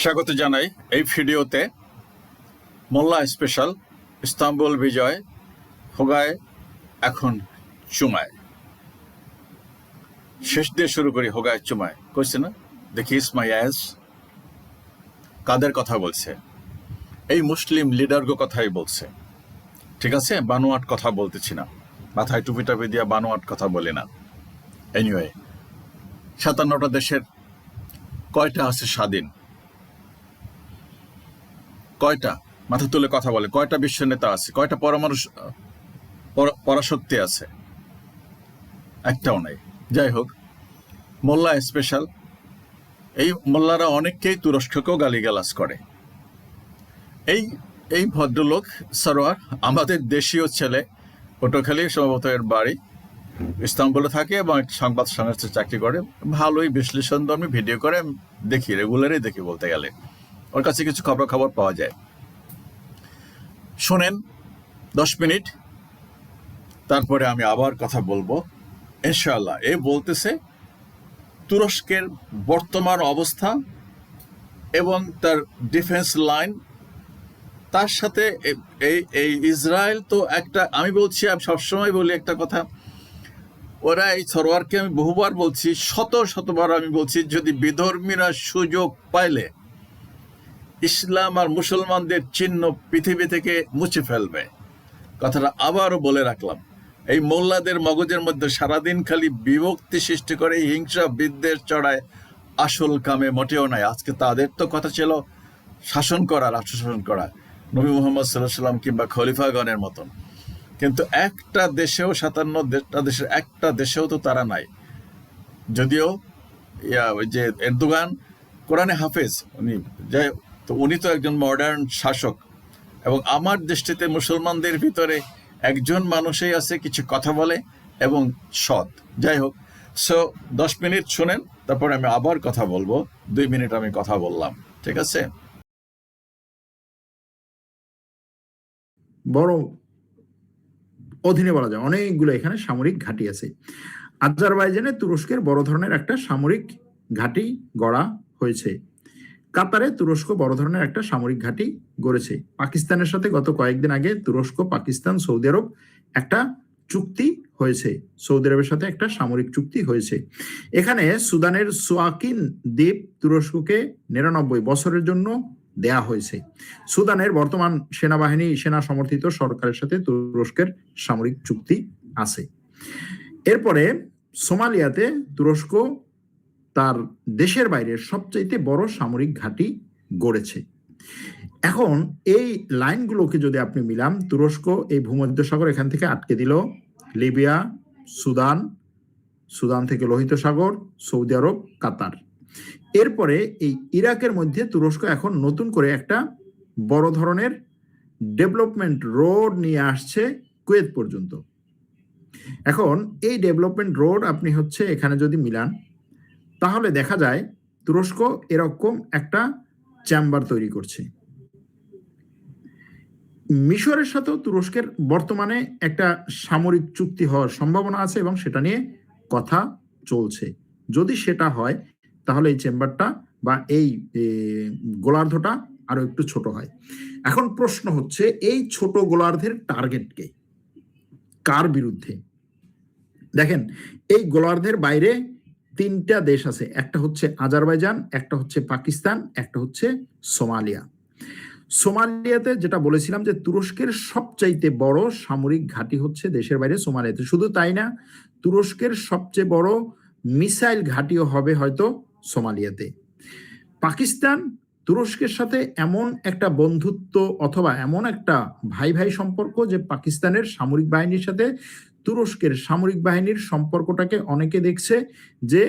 স্বাগত জানাই এই ভিডিওতে। মোল্লা স্পেশাল, ইস্তাম্বুল বিজয়, হোগায় এখন চুমায়। শেষ দিয়ে শুরু করি, হোগায় চুমায় কইছে না, দেখি ইসমাই আয়াজ কাদের কথা বলছে? এই মুসলিম লিডারগো কথাই বলছে, ঠিক আছে? বানোয়াট কথা বলতেছি না, মাথায় টুপি টাপি দিয়া বানোয়াট কথা বলি না। এনিওয়ে, 57টা দেশের কয়টা আছে স্বাধীন? কয়টা? মাথা তুলে কথা বলে। কয়টা বিশ্ব নেতা আছে? কয়টা পরমাণু পরাশক্তি আছে? একটাও নাই। যাই হোক, মোল্লা স্পেশাল, এই মোল্লারা অনেককেই তুরস্ককেও গালিগালাজ করে। এই এই ভদ্রলোক সরোয়ার আমাদের দেশীয় ছেলে, পটুয়াখালী সম্ভবত এর বাড়ি, ইস্তাম্বুলে থাকে এবং একটা সংবাদ সংস্থায় চাকরি করে। ভালোই বিশ্লেষণধর্মী ভিডিও করে, দেখি, রেগুলারই দেখি বলতে গেলে। ওর কাছে কিছু খবর পাওয়া যায়। শোনেন 10 মিনিট, তারপরে আমি আবার কথা বলবো ইনশাআল্লাহ। এ বলতেছে তুরস্কের বর্তমান অবস্থা এবং তার ডিফেন্স লাইন, তার সাথে এই ইসরায়েল তো একটা, আমি বলছি, আমি সবসময় বলি একটা কথা, ওরা এই সরোয়ারকে আমি বহুবার বলছি, শতবার আমি বলছি, যদি বিধর্মীরা সুযোগ পাইলে ইসলাম আর মুসলমানদের চিহ্ন পৃথিবী থেকে মুছে ফেলবে। কথাটা আবারও বলে রাখলাম। এই মোল্লাদের মগজের মধ্যে সারাদিন খালি বিভক্তি সৃষ্টি করে, হিংসা বিদ্বেষ চড়ায়, আসল কামে মোটেও নাই। আজকে তাদের তো কথা ছিল শাসন করা, রাষ্ট্র শাসন করা, নবী মুহাম্মদ সাল্লাল্লাহু আলাইহি ওয়াসাল্লাম কিংবা খলিফাগণের মতন। কিন্তু একটা দেশেও, 57টা দেশের একটা দেশেও তো তারা নাই। যদিও ওই যে এরদোগান কোরআনে হাফেজ, উনি তো একজন মডার্ন শাসক, এবং আমার দৃষ্টিতে মুসলমানদের ভিতরে একজন মানুষই আছে কিছু কথা বলে এবং সৎ। যাই হোক, 10 মিনিট শুনেন, তারপর আমি আবার কথা বলবো। 2 মিনিট আমি কথা বললাম, ঠিক আছে? বড় অধীনে বলা যায়, অনেকগুলো এখানে সামরিক ঘাঁটি আছে। আজারবাইজানে তুরস্কের বড় ধরনের একটা সামরিক ঘাঁটি গড়া হয়েছে। কাতারে তুরস্ক বড় ধরনের একটা সামরিক ঘাঁটি গড়েছে। পাকিস্তানের সাথে গত কয়েকদিন আগে তুরস্ক, পাকিস্তান, সৌদি আরব একটা চুক্তি হয়েছে। সৌদি আরবের সাথে একটা সামরিক চুক্তি হয়েছে। এখানে সুদানের সোয়াকিন দ্বীপ তুরস্ককে 99 বছরের জন্য দেয়া হয়েছে। সুদানের বর্তমান সেনা সমর্থিত সরকারের সাথে তুরস্কের সামরিক চুক্তি আছে। এরপরে সোমালিয়াতে তুরস্ক তার দেশের বাইরে সবচাইতে বড় সামরিক ঘাঁটি গড়েছে। এখন এই লাইনগুলোকে যদি আপনি মিলান, তুরস্ক এই ভূমধ্যসাগর এখান থেকে আটকে দিল, লিবিয়া, সুদান থেকে লোহিত সাগর, সৌদি আরব, কাতার। এরপরে এই ইরাকের মধ্যে তুরস্ক এখন নতুন করে একটা বড় ধরনের ডেভেলপমেন্ট রোড নিয়ে আসছে কুয়েত পর্যন্ত। এখন এই ডেভেলপমেন্ট রোড আপনি এখানে যদি মিলান, তাহলে দেখা যায় তুরস্ক এরকম একটা চেম্বার তৈরি করছে। মিশরের সাথেও তুরস্কের বর্তমানে একটা সামরিক চুক্তি হওয়ার সম্ভাবনা আছে এবং সেটা নিয়ে কথা চলছে। যদি সেটা হয় তাহলে এই চেম্বারটা বা এই গোলার্ধটা আরো একটু ছোট হয়। এখন প্রশ্ন হচ্ছে, এই ছোট গোলার্ধের টার্গেটকে কার বিরুদ্ধে? দেখেন, এই গোলার্ধের বাইরে 3টা দেশ আছে। একটা হচ্ছে আজারবাইজান, একটা হচ্ছে পাকিস্তান, একটা হচ্ছে সোমালিয়া। সোমালিয়াতে যেটা বলেছিলাম যে তুরস্কের সবচাইতে বড় সামরিক ঘাঁটি হচ্ছে দেশের বাইরে সোমালিয়াতে। শুধু তাই না, তুরস্কের সবচেয়ে বড় মিসাইল ঘাঁটিও হবে হয়তো সোমালিয়াতে। পাকিস্তান তুরস্কের সাথে এমন একটা বন্ধুত্ব অথবা এমন একটা ভাই ভাই সম্পর্ক যে পাকিস্তানের সামরিক বাহিনীর সাথে তুরস্কের সামরিক বাহিনীর সম্পর্কটাকে অনেকে দেখছে যে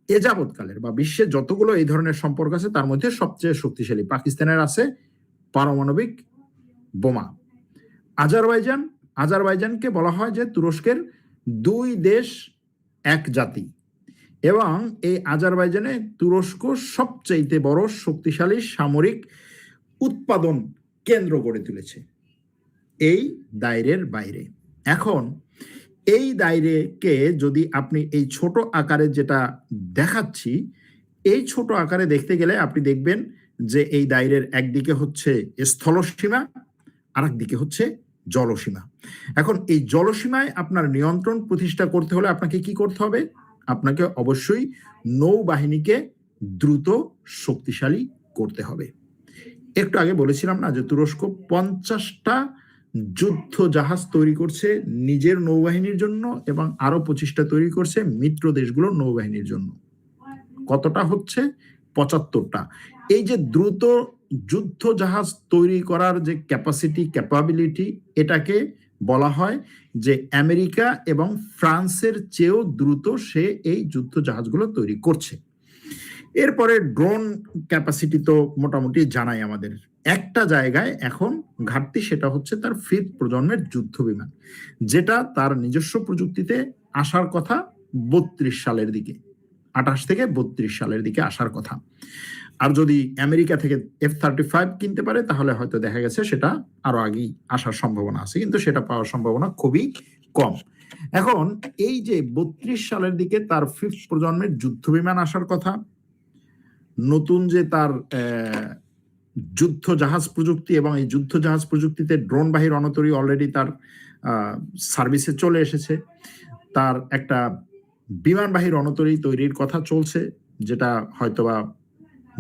এ যাবৎকালের বা বিশ্বের যতগুলো এই ধরনের সম্পর্ক আছে তার মধ্যে সবচেয়ে শক্তিশালী। পাকিস্তানের আছে পারমাণবিক বোমা। আজারবাইজানকে বলা হয় যে তুরস্কের 2 দেশ 1 জাতি, এবং এই আজারবাইজানে তুরস্ক সবচাইতে বড় শক্তিশালী সামরিক উৎপাদন কেন্দ্র গড়ে তুলেছে এই দায়রের বাইরে। এখন এই দায়রেকে যদি আপনি এই ছোট আকারে যেটা দেখাচ্ছি, এই ছোট আকারে দেখতে গেলে আপনি দেখবেন যে এই দায়রের একদিকে হচ্ছে স্থলসীমা, আর একদিকে হচ্ছে জলসীমা। এখন এই জলসীমায় আপনার নিয়ন্ত্রণ প্রতিষ্ঠা করতে হলে আপনাকে কি করতে হবে? আপনাকে অবশ্যই নৌবাহিনীকে দ্রুত শক্তিশালী করতে হবে। একটু আগে বলেছিলাম না যে তুরস্ক 50টা যুদ্ধ জাহাজ তৈরি করছে নিজের নৌবাহিনীর জন্য এবং আরো 25টা তৈরি করছে মিত্র দেশগুলোর নৌবাহিনীর জন্য। কতটা হচ্ছে? 75টা। এই যে দ্রুত যুদ্ধ জাহাজ তৈরি করার যে ক্যাপাসিটি, ক্যাপাবিলিটি, এটাকে বলা হয় যে আমেরিকা এবং ফ্রান্সের চেয়েও দ্রুত সে এই যুদ্ধ জাহাজগুলো তৈরি করছে। এরপরে ড্রোন ক্যাপাসিটি তো মোটামুটি জানাই আমাদের। একটা জায়গায় এখন ঘাটতি, সেটা হচ্ছে তার 5th প্রজন্মের যুদ্ধ বিমান, যেটা তার নিজস্ব প্রযুক্তিতে আসার কথা 32 সালের দিকে, 28 থেকে 32 সালের দিকে আসার কথা। আর যদি আমেরিকা থেকে F-35 কিনতে পারে তাহলে হয়তো দেখা গেছে সেটা আরো আগেই আসার সম্ভাবনা আছে, কিন্তু সেটা পাওয়ার সম্ভাবনা খুবই কম। এখন এই যে 32 সালের দিকে তার 5th প্রজন্মের যুদ্ধ বিমান আসার কথা, নতুন যে তার যুদ্ধ জাহাজ প্রযুক্তি এবং এই যুদ্ধ জাহাজ প্রযুক্তিতে ড্রোনবাহী রণতরী অলরেডি তার সার্ভিসে চলে এসেছে, তার একটা বিমানবাহী রণতরী তৈরির কথা চলছে, যেটা হয়তোবা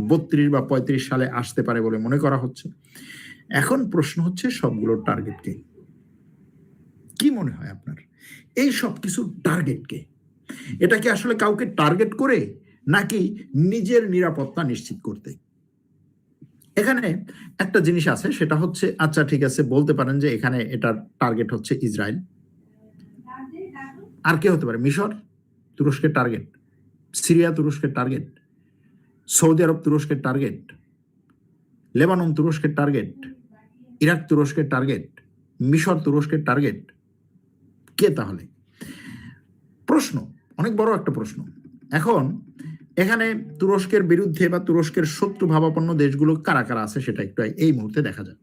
32 বা 35 সালে আসতে পারে বলে মনে করা হচ্ছে। এখন প্রশ্ন হচ্ছে সবগুলোর টার্গেট কে? কি মনে হয় আপনার এই সব কিছুর টার্গেট কে? এটা কি আসলে কাউকে টার্গেট করে নাকি নিজের নিরাপত্তা নিশ্চিত করতে? এখানে একটা জিনিস আছে, সেটা হচ্ছে, আচ্ছা ঠিক আছে, বলতে পারেন যে এখানে এটার টার্গেট হচ্ছে ইসরায়েল। আর কে হতে পারে? মিশর তুরস্কের টার্গেট, সিরিয়া তুরস্কের টার্গেট, সৌদি আরব তুরস্কের টার্গেট, লেবানন তুরস্কের টার্গেট, ইরাক তুরস্কের টার্গেট, মিশর তুরস্কের টার্গেট। কে তাহলে? প্রশ্ন, অনেক বড় একটা প্রশ্ন। এখন এখানে তুরস্কের বিরুদ্ধে বা তুরস্কের শত্রু ভাবাপন্ন দেশগুলো কারা কারা আছে সেটা একটু এই মুহূর্তে দেখা যাক।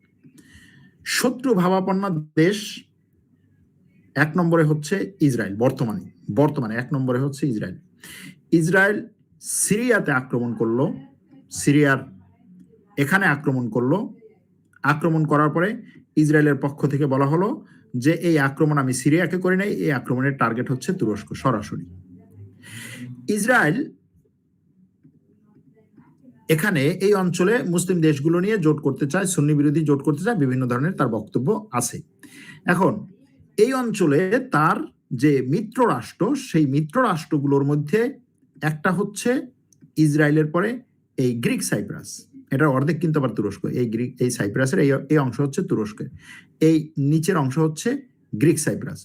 শত্রু ভাবাপন্ন দেশ 1 নম্বরে হচ্ছে ইসরায়েল। বর্তমানে 1 নম্বরে হচ্ছে ইসরায়েল। ইসরায়েল সিরিয়াতে আক্রমণ করলো, সিরিয়ার এখানে আক্রমণ করলো। আক্রমণ করার পরে ইসরায়েলের পক্ষ থেকে বলা হলো যে এই আক্রমণ আমি সিরিয়াকে করি নাই, এই আক্রমণের টার্গেট হচ্ছে তুরস্ক সরাসরি। ইসরায়েল এখানে এই অঞ্চলে মুসলিম দেশগুলো নিয়ে জোট করতে চায়, সুন্নি বিরোধী জোট করতে চায়, বিভিন্ন ধরনের তার বক্তব্য আছে। এখন এই অঞ্চলে তার যে মিত্র রাষ্ট্র, সেই মিত্র রাষ্ট্রগুলোর মধ্যে একটা হচ্ছে ইসরায়েলের পরে এই গ্রিক সাইপ্রাস, এটার অর্ধেক কিন্তু আবার তুরস্ক। এই সাইপ্রাসের এই অংশ হচ্ছে তুরস্কের, এই নিচের অংশ হচ্ছে Greek cypress.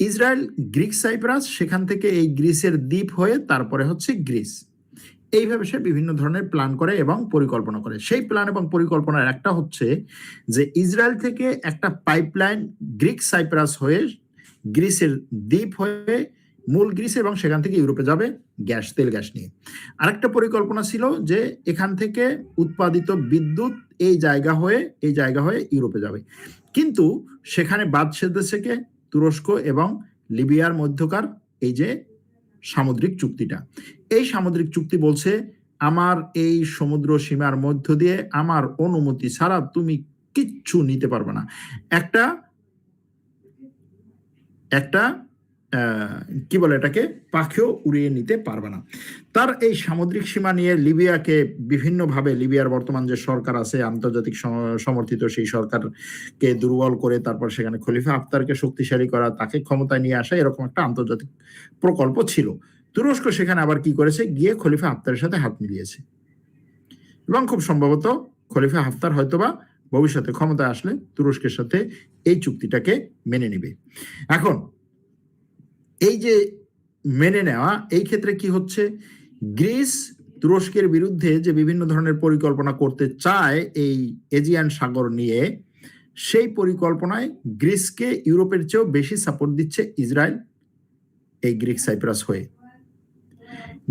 Israel Greek cypress, সেখান থেকে এই গ্রিসের দ্বীপ হয়ে তারপরে হচ্ছে গ্রিস। এইভাবে সে বিভিন্ন ধরনের প্ল্যান করে এবং পরিকল্পনা করে। সেই প্ল্যান এবং পরিকল্পনার একটা হচ্ছে যে ইসরায়েল থেকে একটা পাইপলাইন গ্রিক সাইপ্রাস হয়ে গ্রিসের দ্বীপ হয়ে মূল গ্রিস এবং সেখান থেকে ইউরোপে যাবে তেল গ্যাস নিয়ে। আরেকটা পরিকল্পনা ছিল যে এখান থেকে উৎপাদিত বিদ্যুৎ এই জায়গা হয়ে ইউরোপে যাবে। কিন্তু সেখানে বাদ সেধেছে কে? তুরস্ক এবং লিবিয়ার মধ্যকার এই যে সামুদ্রিক চুক্তিটা। এই সামুদ্রিক চুক্তি বলছে আমার এই সমুদ্র সীমার মধ্য দিয়ে আমার অনুমতি ছাড়া তুমি কিচ্ছু নিতে পারবে না। একটা কি বলে এটাকে, পাখিও উড়িয়ে নিতে পারবে না। তার এই সামুদ্রিক সীমা নিয়ে লিবিয়াকে বিভিন্নভাবে, লিবিয়ার বর্তমান যে সরকার আছে আন্তর্জাতিক সমর্থিত, সেই সরকারকে দুর্বল করে তারপর সেখানে খলিফা হাফতারকে শক্তিশালী করা, তাকে ক্ষমতায় নিয়ে আসা, এরকম একটা আন্তর্জাতিক প্রকল্প ছিল। তুরস্ক সেখানে আবার কি করেছে, গিয়ে খলিফা হাফতারের সাথে হাত মিলিয়েছে এবং খুব সম্ভবত খলিফা হাফতার হয়তোবা ভবিষ্যতে ক্ষমতায় আসলে তুরস্কের সাথে এই চুক্তিটাকে মেনে নিবে। এখন এই যে মেনে নেওয়া, এই ক্ষেত্রে কি হচ্ছে, গ্রিস তুরস্কের বিরুদ্ধে যে বিভিন্ন ধরনের পরিকল্পনা করতে চায় এই এজিয়ান সাগর নিয়ে, সেই পরিকল্পনায় গ্রিসকে ইউরোপের চেয়েও বেশি সাপোর্ট দিচ্ছে ইসরায়েল এই গ্রিক সাইপ্রাস হয়ে।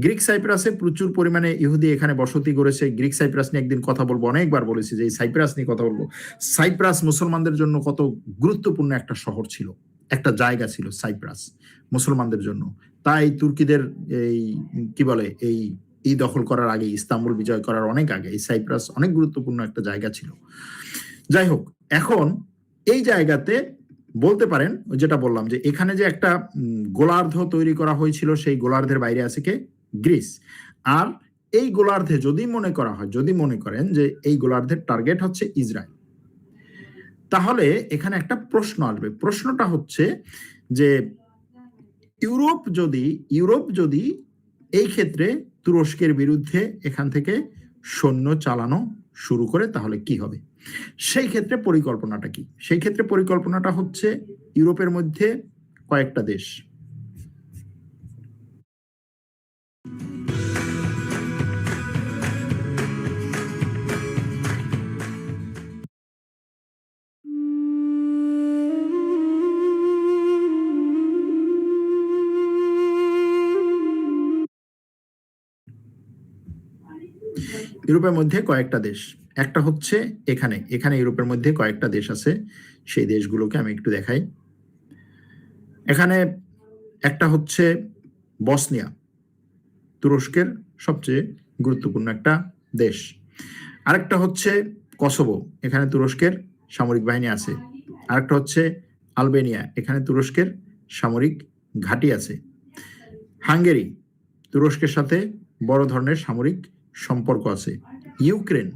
গ্রিক সাইপ্রাসে প্রচুর পরিমাণে ইহুদি এখানে বসতি করেছে। গ্রিক সাইপ্রাস নিয়ে একদিন কথা বলবো, অনেকবার বলেছি যে এই সাইপ্রাস নিয়ে কথা বলবো। সাইপ্রাস মুসলমানদের জন্য কত গুরুত্বপূর্ণ একটা শহর ছিল, একটা জায়গা ছিল সাইপ্রাস মুসলমানদের জন্য। তাই তুর্কিদের এই কি বলে, এই এই দখল করার আগে, ইস্তাম্বুল বিজয় করার অনেক আগে এই সাইপ্রাস অনেক গুরুত্বপূর্ণ একটা জায়গা ছিল। যাই হোক, এখন এই জায়গাতে বলতে পারেন যেটা বললাম যে এখানে যে একটা গোলার্ধ তৈরি করা হয়েছিল, সেই গোলার্ধের বাইরে আছে কে? গ্রিস। আর এই গোলার্ধে যদি মনে করা হয়, যদি মনে করেন যে এই গোলার্ধের টার্গেট হচ্ছে ইসরায়েল, তাহলে এখানে একটা প্রশ্ন আসবে। প্রশ্নটা হচ্ছে যে ইউরোপ যদি এই ক্ষেত্রে তুরস্কের বিরুদ্ধে এখান থেকে সৈন্য চালানো শুরু করে তাহলে কি হবে? সেই ক্ষেত্রে পরিকল্পনাটা কি? সেই ক্ষেত্রে পরিকল্পনাটা হচ্ছে ইউরোপের মধ্যে কয়েকটা দেশ, ইউরোপের মধ্যে কয়েকটা দেশ, একটা হচ্ছে এখানে ইউরোপের মধ্যে কয়েকটা দেশ আছে, সেই দেশগুলোকে আমি একটু দেখাই। এখানে একটা হচ্ছে বসনিয়া, তুরস্কের সবচেয়ে গুরুত্বপূর্ণ একটা দেশ। আরেকটা হচ্ছে কসোভো, এখানে তুরস্কের সামরিক বাহিনী আছে। আরেকটা হচ্ছে আলবেনিয়া, এখানে তুরস্কের সামরিক ঘাঁটি আছে। হাঙ্গেরি, তুরস্কের সাথে বড় ধরনের সামরিক সম্পর্ক আছে। ইউক্রেন,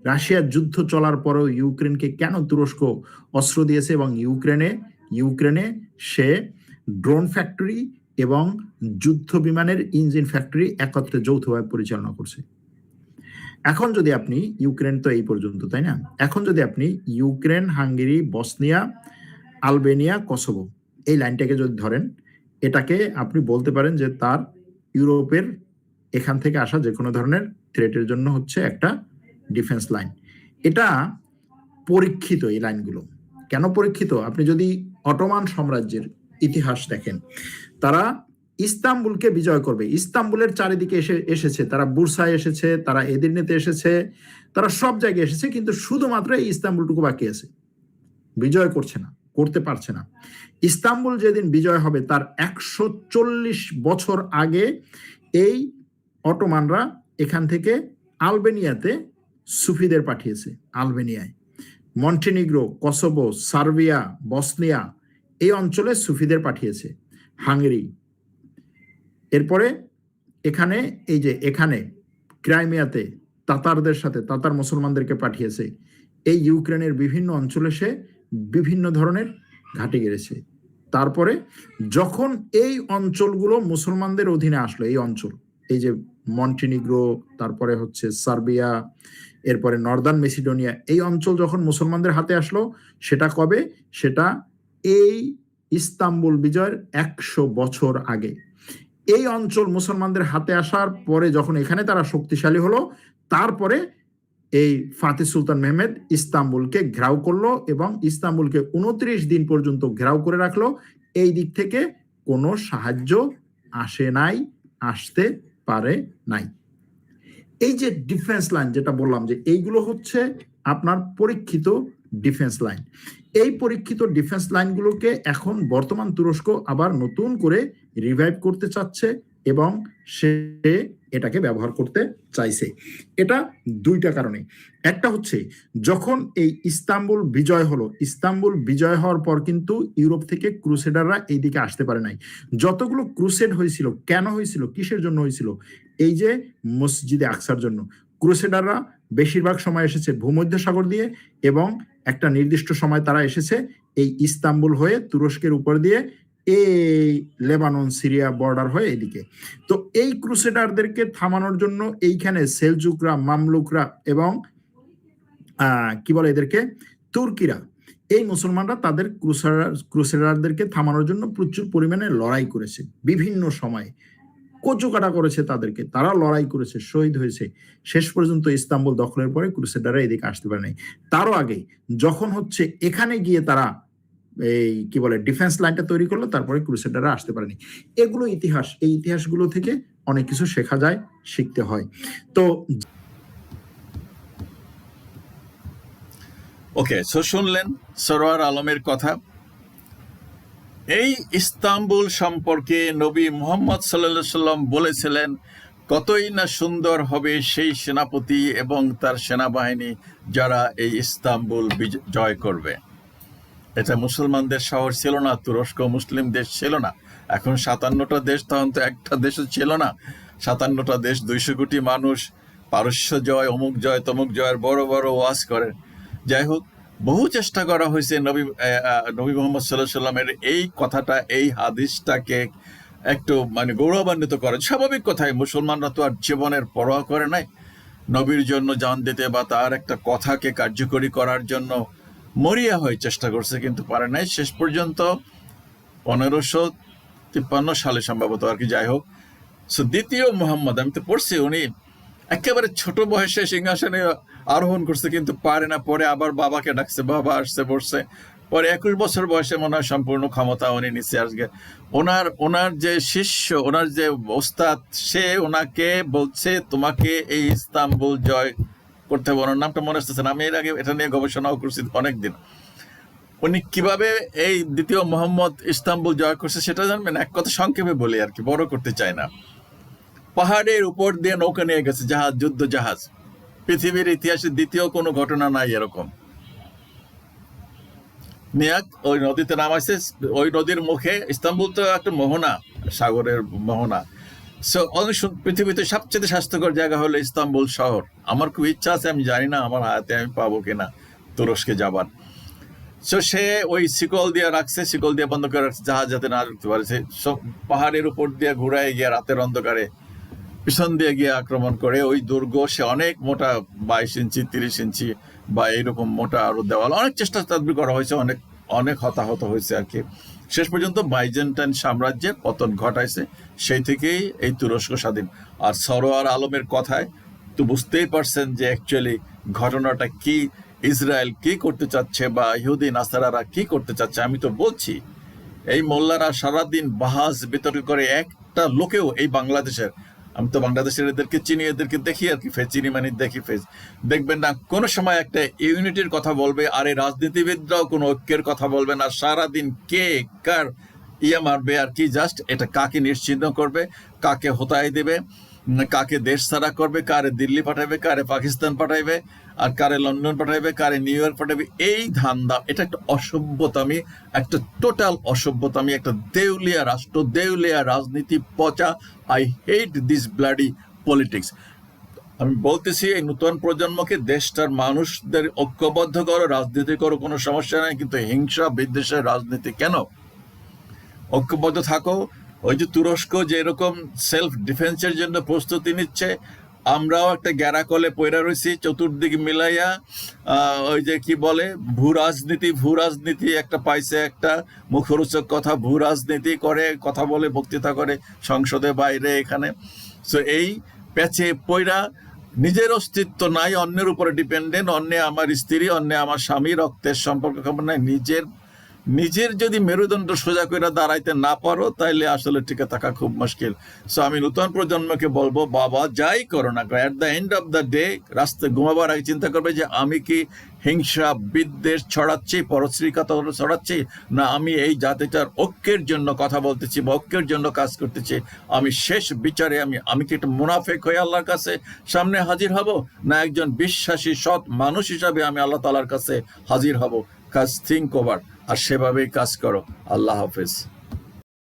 রাশিয়ার যুদ্ধ চলার পরেও ইউক্রেনকে কেন তুরস্ক অস্ত্র দিয়েছে, এবং ইউক্রেনে সে ড্রোন ফ্যাক্টরি এবং যুদ্ধ বিমানের ইঞ্জিন ফ্যাক্টরি একত্রে যৌথভাবে পরিচালনা করছে। এখন যদি আপনি ইউক্রেন তো এই পর্যন্ত, তাই না? এখন যদি আপনি Ukraine, Hungary, Bosnia, Albania, Kosovo এই লাইনটাকে যদি ধরেন, এটাকে আপনি বলতে পারেন যে তার ইউরোপের এখান থেকে আসা যে কোনো ধরনের থ্রেটের জন্য হচ্ছে একটা ডিফেন্স লাইন। এটা পরীক্ষিত, এই লাইনগুলো কেন পরীক্ষিত? আপনি যদি অটোমান সাম্রাজ্যের ইতিহাস দেখেন, তারা ইস্তাম্বুলকে বিজয় করবে, ইস্তাম্বুলের চারিদিকে এসেছে, তারা বুরসায় এসেছে, তারা এদির্নেতে এসেছে, তারা সব জায়গায় এসেছে, কিন্তু শুধুমাত্র এই ইস্তাম্বুলটুকু বাকি আছে, বিজয় করতে পারছে না। ইস্তাম্বুল যেদিন বিজয় হবে তার 140 বছর আগে এই অটোমানরা এখান থেকে আলবেনিয়াতে সুফিদের পাঠিয়েছে। আলবেনিয়ায়, মন্টিনিগ্রো, কসোভো, সার্বিয়া, বসনিয়া এই অঞ্চলে সুফিদের পাঠিয়েছে। হাঙ্গেরি, এরপরে এখানে এখানে ক্রাইমিয়াতে তাতারদের সাথে তাতার মুসলমানদেরকে পাঠিয়েছে। এই ইউক্রেনের বিভিন্ন অঞ্চলে সে বিভিন্ন ধরনের ঘাঁটি গেড়েছে। তারপরে যখন এই অঞ্চলগুলো মুসলমানদের অধীনে আসলো, এই অঞ্চল, এই যে মন্টিনিগ্রো, তারপরে হচ্ছে সার্বিয়া, এরপরে নর্দার্ন মেসিডোনিয়া, এই অঞ্চল যখন মুসলমানদের হাতে আসলো, সেটা কবে? সেটা এই ইস্তাম্বুল বিজয়ের 100 বছর আগে। এই অঞ্চল মুসলমানদের হাতে আসার পরে যখন এখানে তারা শক্তিশালী হলো, তারপরে এই ফাতিহ সুলতান মেহমেদ ইস্তাম্বুলকে ঘেরাও করলো এবং ইস্তাম্বুলকে 29 দিন পর্যন্ত ঘেরাও করে রাখলো। এই দিক থেকে কোনো সাহায্য আসে নাই, আসতে পারে নাই। এই যে ডিফেন্স লাইন যেটা বললাম, যে এইগুলো হচ্ছে আপনার পরীক্ষিত ডিফেন্স লাইন। এই পরীক্ষিত ডিফেন্স লাইনগুলোকে এখন বর্তমান তুরস্ক আবার নতুন করে রিভাইভ করতে চাচ্ছে এবং সে এটাকে ব্যবহার করতে চাইছে। এটা দুইটা কারণে। একটা হচ্ছে যখন এই ইস্তাম্বুল বিজয় হলো, ইস্তাম্বুল বিজয় হওয়ার পর কিন্তু ইউরোপ থেকে ক্রুসেডাররা এইদিকে আসতে পারে নাই। যতগুলো ক্রুসেড হয়েছিল, কেন হয়েছিল, কিসের জন্য হয়েছিল? এই যে মসজিদে আকসার জন্য। ক্রুসেডাররা বেশিরভাগ সময় এসেছে ভূমধ্যসাগর দিয়ে এবং একটা নির্দিষ্ট সময় তারা এসেছে এই ইস্তাম্বুল হয়ে তুরস্কের উপর দিয়ে এই লেবানন সিরিয়া বর্ডার হয়ে এদিকে। তো এই ক্রুসেডারদেরকে থামানোর জন্য এইখানে সেলজুকরা, মামলুকরা এবং কি বলে এদেরকে, তুর্কিরা, এই মুসলমানরা তাদের ক্রুসেডারদেরকে থামানোর জন্য প্রচুর পরিমাণে লড়াই করেছে, বিভিন্ন সময়ে কচুকাটা করেছে তাদেরকে, তারা লড়াই করেছে, শহীদ হয়েছে। শেষ পর্যন্ত ইস্তাম্বুল দখলের পরে ক্রুসেডাররা এদিকে আসতে পারে নাই। তারও আগে যখন হচ্ছে এখানে গিয়ে তারা এই কি বলে ডিফেন্স লাইনটা তৈরি করলো, তারপরে ক্রুসেডাররা আসতে পারেনি। এগুলো ইতিহাস, এই ইতিহাসগুলো থেকে অনেক কিছু শেখা যায়, শিখতে হয়। তো ওকে, সো শুনলেন সরোয়ার আলমের কথা। এই ইস্তাম্বুল সম্পর্কে নবী মুহাম্মদ সাল্লাল্লাহু আলাইহি সাল্লাম বলেছিলেন, কতই না সুন্দর হবে সেই সেনাপতি এবং তার সেনাবাহিনী যারা এই ইস্তাম্বুল জয় করবে। এটা মুসলমানদের শহর ছিল না, তুরস্ক মুসলিম দেশ ছিল না। এখন 57টা দেশ, তখন তো একটা দেশও ছিল না। 57টা দেশ, 200 কোটি মানুষ, পারস্য জয়, অমুক জয়, তমুক জয়ের বড় বড় ওয়াজ করে। যাই হোক, বহু চেষ্টা করা হয়েছে নবী মোহাম্মদ সাল্লাল্লাহু আলাইহি সাল্লামের এই কথাটা, এই হাদিসটাকে একটু মানে গৌরবান্বিত করে। স্বাভাবিক কথাই, মুসলমানরা তো আর জীবনের পরোয়া করে নাই। নবীর জন্য জান দিতে বা তার একটা কথাকে কার্যকরী করার জন্য মরিয়া হয়ে চেষ্টা করছে, কিন্তু পারে নাই। শেষ পর্যন্ত 1553 সালে সম্ভবত আর কি, যাই হোক। সো দ্বিতীয় মোহাম্মদ, আমি তো পড়ছি, উনি একেবারে ছোট বয়সে সিংহাসনে আরোহণ করছে, কিন্তু পারে না। পরে আবার বাবাকে ডাকছে, বাবা আসছে, বসছে। পরে 21 বছর বয়সে মনে হয় সম্পূর্ণ ক্ষমতা উনি নিচ্ছে। আজকে ওনার যে শিষ্য, ওনার যে ওস্তাদ, সে ওনাকে বলছে তোমাকে এই ইস্তাম্বুল জয় করতে হবে। ওনার নামটা মনে আসতেছে না, আমি এর আগে এটা নিয়ে গবেষণাও করছি অনেকদিন। উনি কিভাবে এই দ্বিতীয় মোহাম্মদ ইস্তাম্বুল জয় করছে সেটা জানবেন? এক কথা সংক্ষেপে বলি আর কি, বড় করতে চাই না। পাহাড়ের উপর দিয়ে নৌকা নিয়ে গেছে, জাহাজ, যুদ্ধ জাহাজ। পৃথিবীর ইতিহাসে দ্বিতীয় কোনো ঘটনা নাই এরকম। নিয়াক ওই নদীতে নামাইছে, ওই নদীর মুখে। ইস্তাম্বুল তো একটা মোহনা, সাগরের মোহনা। সো পৃথিবীতে সবচেয়ে স্বাস্থ্যকর জায়গা হলো ইস্তাম্বুল শহর। আমার খুব ইচ্ছা আছে, আমি জানি না আমার হাতে আমি পাবো কিনা তুরস্কে যাবার। সো সে ওই শিকল দিয়ে রাখছে, শিকল দিয়ে বন্ধ করে রাখছে, জাহাজ যাতে না ঢুকতে পারে। সব পাহাড়ের উপর দিয়ে ঘুরায় গিয়ে রাতের অন্ধকারে পিছন দিয়ে গিয়ে আক্রমণ করে। ওই দুর্গ সে অনেক মোটা, 22 ইঞ্চি 30 ইঞ্চি বা এইরকম মোটা আরো দেওয়াল, অনেক চেষ্টা তাদবির করা হয়েছে, অনেক অনেক হতাহত হয়েছে আর কি। শেষ পর্যন্ত বাইজেন্টাইন সাম্রাজ্যের পতন ঘটাইছে। সেই থেকেই এই তুরস্ক স্বাধীন। আর সরোয়ার আলমের কথায় তো বুঝতেই পারছেন যে অ্যাকচুয়ালি ঘটনাটা কি, ইসরায়েল কি করতে চাচ্ছে বা ইহুদি নাসারারা কি করতে চাচ্ছে। আমি তো বলছি, এই মোল্লারা সারাদিন বাহাস বিতর্ক করে, একটা লোকেও এই বাংলাদেশের, আমি তো বাংলাদেশের এদেরকে চিনি, এদেরকে দেখি আর কি, চিনি মানে দেখি ফেস, দেখবেন না কোনো সময় একটা ইউনিটির কথা বলবে। আর এই রাজনীতিবিদরাও কোনো ঐক্যের কথা বলবে না। সারাদিন কে কার মারবে আর কি, জাস্ট এটা কাকে নিশ্চিহ্ন করবে, কাকে হতায় দেবে, কাকে দেশ ছাড়া করবে, কারে দিল্লি পাঠাবে, কারে পাকিস্তান পাঠাইবে, আর কারে লন্ডন পাঠাইবে, কারে নিউ ইয়র্ক পাঠাবে। এই ধান্দা, এটা একটা অসভ্যতামি, একটা টোটাল অসভ্যতামি, একটা দেউলিয়া রাষ্ট্র, দেউলিয়া রাজনীতি, পচা। I hate this bloody politics. আমি বলতেছি, এই নতুন প্রজন্মকে, দেশটার মানুষদের ঐক্যবদ্ধ করো, রাজনীতি করো, কোনো সমস্যা নাই, কিন্তু হিংসা বিদ্বেষের রাজনীতি কেন? ঐক্যবদ্ধ থাকো। ওই যে তুরস্ক যে এরকম সেলফ ডিফেন্সের জন্য প্রস্তুতি নিচ্ছে, আমরাও একটা গ্যারাকলে পয়রা রয়েছি, চতুর্দিকে মিলাইয়া ওই যে কি বলে ভূ রাজনীতি একটা পাইছে, একটা মুখরোচক কথা, ভূ রাজনীতি করে, কথা বলে, বক্তৃতা করে সংসদে, বাইরে, এখানে। সো এই প্যাচে পয়রা, নিজের অস্তিত্ব নাই, অন্যের উপরে ডিপেন্ডেন্ট। অন্যে আমার স্ত্রী, অন্যে আমার স্বামী, রক্তের সম্পর্ক খবর নাই। নিজের যদি মেরুদণ্ড সোজা করে দাঁড়াইতে না পারো, তাইলে আসলে টিকে থাকা খুব মুশকিল। সো আমি নতুন প্রজন্মকে বলবো, বাবা যাই করো না, at the end of the day রাস্তায় ঘুমাবার আগে চিন্তা করবে যে আমি কি হিংসা বিদ্বেষ ছড়াচ্ছি, পরশ্রীকাতর ছড়াচ্ছি, না আমি এই জাতিটার ঐক্যের জন্য কথা বলতেছি বা ঐক্যের জন্য কাজ করতেছি। আমি শেষ বিচারে আমি কি একটা মুনাফেক হয়ে আল্লাহর কাছে সামনে হাজির হব, না একজন বিশ্বাসী সৎ মানুষ হিসাবে আমি আল্লাহ তাআলার কাছে হাজির হব? কাজ থিঙ্ক ওভার, আর সেভাবেই কাজ করো। আল্লাহ হাফেজ।